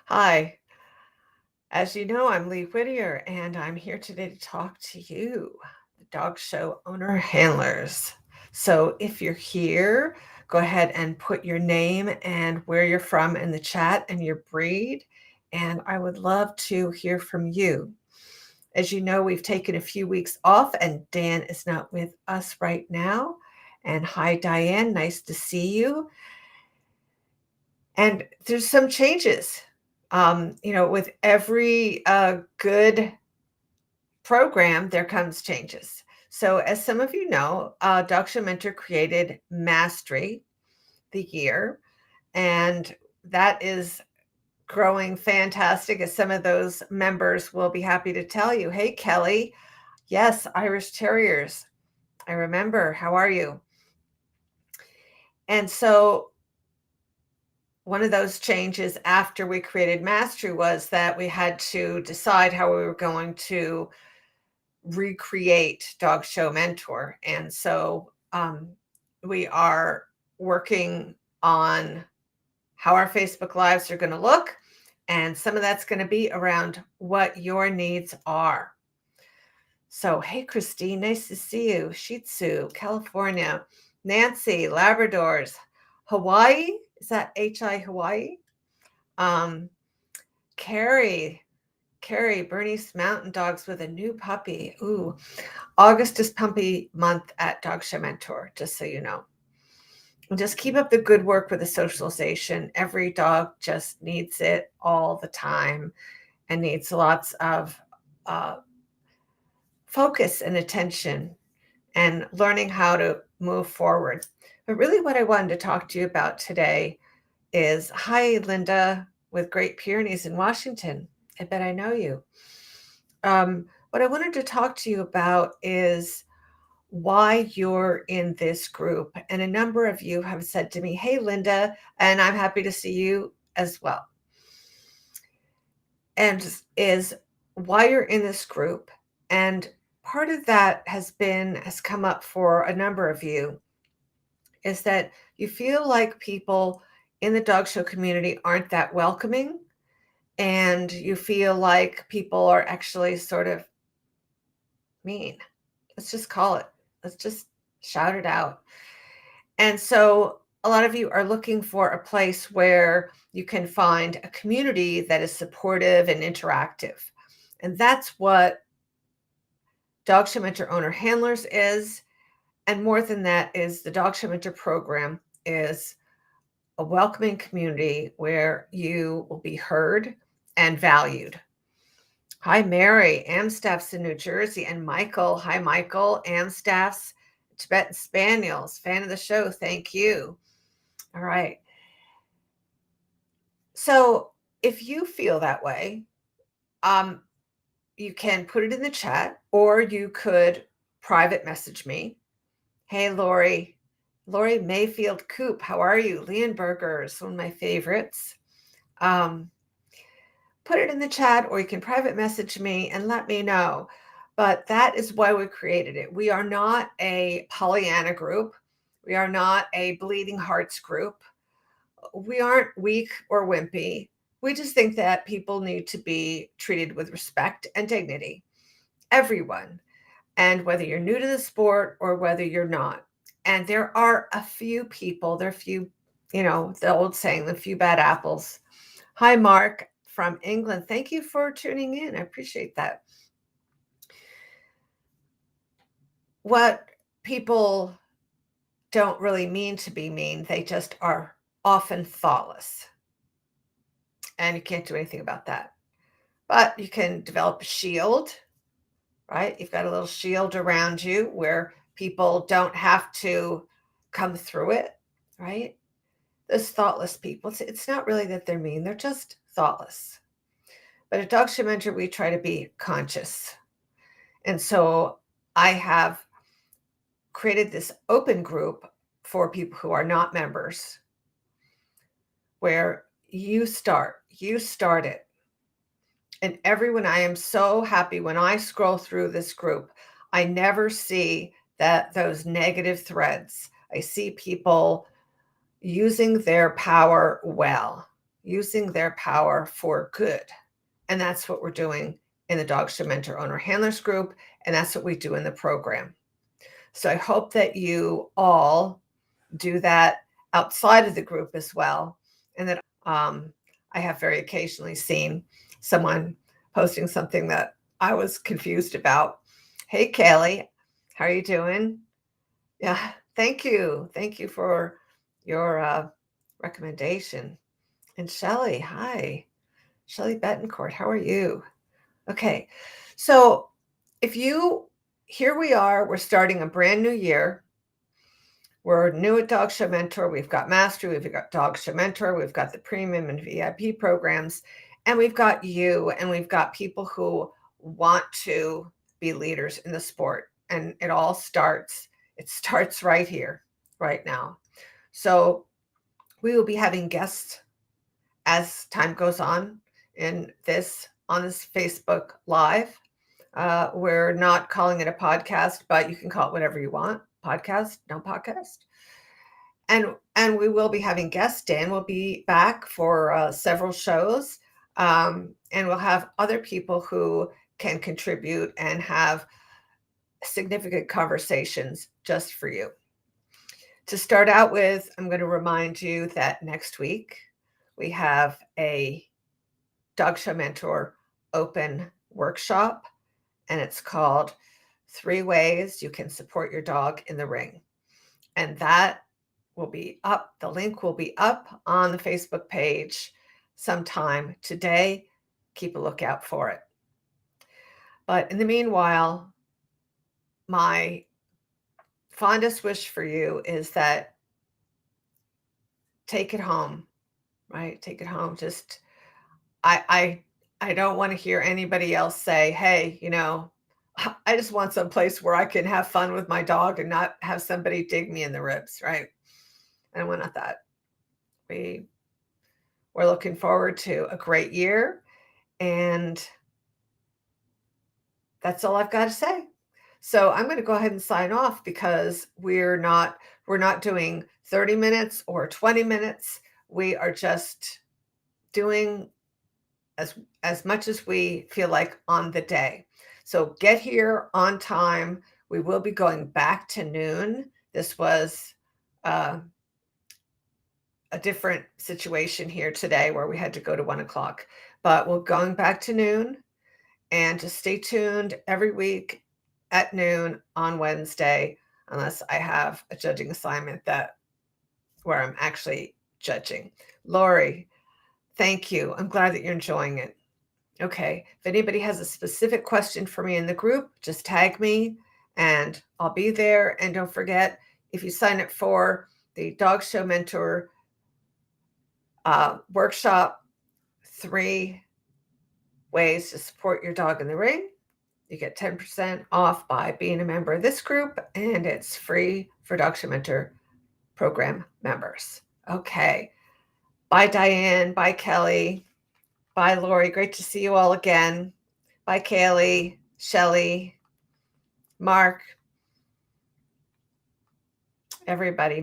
Hi, as you know, I'm Lee Whittier, and I'm here today to talk to you, the dog show owner handlers. So if you're here, go ahead and put your name and where you're from in the chat and your breed, and I would love to hear from you. As you know, we've taken a few weeks off, and Dan is not with us right now. And hi, Diane, nice to see you. And there's some changes. With every good program, there comes changes. So, as some of you know, Dr. Mentor created Mastery the year, and that is growing fantastic. As some of those members will be happy to tell you. Hey, Kelly, yes, Irish Terriers. I remember. How are you? And so, one of those changes after we created Mastery was that we had to decide how we were going to recreate Dog Show Mentor. And so we are working on how our Facebook Lives are going to look. And some of that's going to be around what your needs are. So, hey, Christine, nice to see you. Shih Tzu, California. Nancy, Labradors. Hawaii, is that HI Hawaii? Carrie, Bernice Mountain Dogs with a new puppy. Ooh, August is puppy month at Dog Show Mentor, just so you know. And just keep up the good work with the socialization. Every dog just needs it all the time and needs lots of focus and attention and learning how to move forward. But really, what I wanted to talk to you about today is hi, Linda, with Great Pyrenees in Washington. I bet I know you. What I wanted to talk to you about is why you're in this group. And a number of you have said to me, hey, Linda, and I'm happy to see you as well. And is why you're in this group. And part of that has come up for a number of you is that you feel like people in the dog show community aren't that welcoming. And you feel like people are actually sort of mean. Let's just call it. Let's just shout it out. And so a lot of you are looking for a place where you can find a community that is supportive and interactive. And that's what Dog Show Mentor Owner Handlers is. And more than that is the Dog Show Mentor program is a welcoming community where you will be heard and valued. Hi, Mary, Amstaff's in New Jersey, and Michael. Hi, Michael, Amstaff's Tibetan Spaniels, fan of the show. Thank you. All right. So if you feel that way, you can put it in the chat or you could private message me. Hey, Lori Mayfield Coop, how are you? Leonberger's one of my favorites. Put it in the chat or you can private message me and let me know. But that is why we created it. We are not a Pollyanna group. We are not a bleeding hearts group. We aren't weak or wimpy. We just think that people need to be treated with respect and dignity. Everyone. And whether you're new to the sport or whether you're not. And there are a few people, there are a few, the old saying, the few bad apples. Hi, Mark from England. Thank you for tuning in. I appreciate that. What people don't really mean to be mean, they just are often thoughtless. And you can't do anything about that. But you can develop a shield, right? You've got a little shield around you where people don't have to come through it, right? Those thoughtless people, it's not really that they're mean, they're just thoughtless. But at Dog Show Mentor, we try to be conscious. And so I have created this open group for people who are not members where you start it. And everyone, I am so happy when I scroll through this group, I never see those negative threads. I see people using their power well, using their power for good. And that's what we're doing in the Dog Show Mentor Owner Handlers group. And that's what we do in the program. So I hope that you all do that outside of the group as well. And that I have very occasionally seen someone posting something that I was confused about. Hey, Kaylee, how are you doing? Yeah, thank you. Thank you for your recommendation. And Shelly, hi. Shelly Betancourt, how are you? Okay, so here we are, we're starting a brand new year. We're new at Dog Show Mentor. We've got Mastery, we've got Dog Show Mentor, we've got the premium and VIP programs, and we've got you, and we've got people who want to be leaders in the sport. And it starts right here, right now. So we will be having guests as time goes on on this Facebook Live. We're not calling it a podcast, but you can call it whatever you want. Podcast, no podcast. And we will be having guests. Dan will be back for several shows. And we'll have other people who can contribute and have significant conversations just for you. To start out with, I'm going to remind you that next week we have a Dog Show Mentor open workshop, and it's called 3 Ways You Can Support Your Dog in the Ring. And that will be up. The link will be up on the Facebook page sometime today. Keep a lookout for it. But in the meanwhile, my fondest wish for you is that take it home, right? Take it home. Just, I don't want to hear anybody else say, hey, I just want some place where I can have fun with my dog and not have somebody dig me in the ribs, right? I don't want that. We're looking forward to a great year, and that's all I've got to say. So I'm going to go ahead and sign off because we're not doing 30 minutes or 20 minutes. We are just doing as much as we feel like on the day. So get here on time. We will be going back to noon. This was a different situation here today where we had to go to 1:00, but we're going back to noon. And just stay tuned every week at noon on Wednesday, unless I have a judging assignment where I'm actually judging. Lori, thank you. I'm glad that you're enjoying it. Okay, if anybody has a specific question for me in the group, just tag me and I'll be there. And don't forget, if you sign up for the Dog Show Mentor workshop, 3 ways to support your dog in the ring, you get 10% off by being a member of this group, and it's free for Dog Show Mentor program members. Okay. Bye, Diane. Bye, Kelly. Bye, Lori. Great to see you all again. Bye, Kaylee, Shelly, Mark, everybody.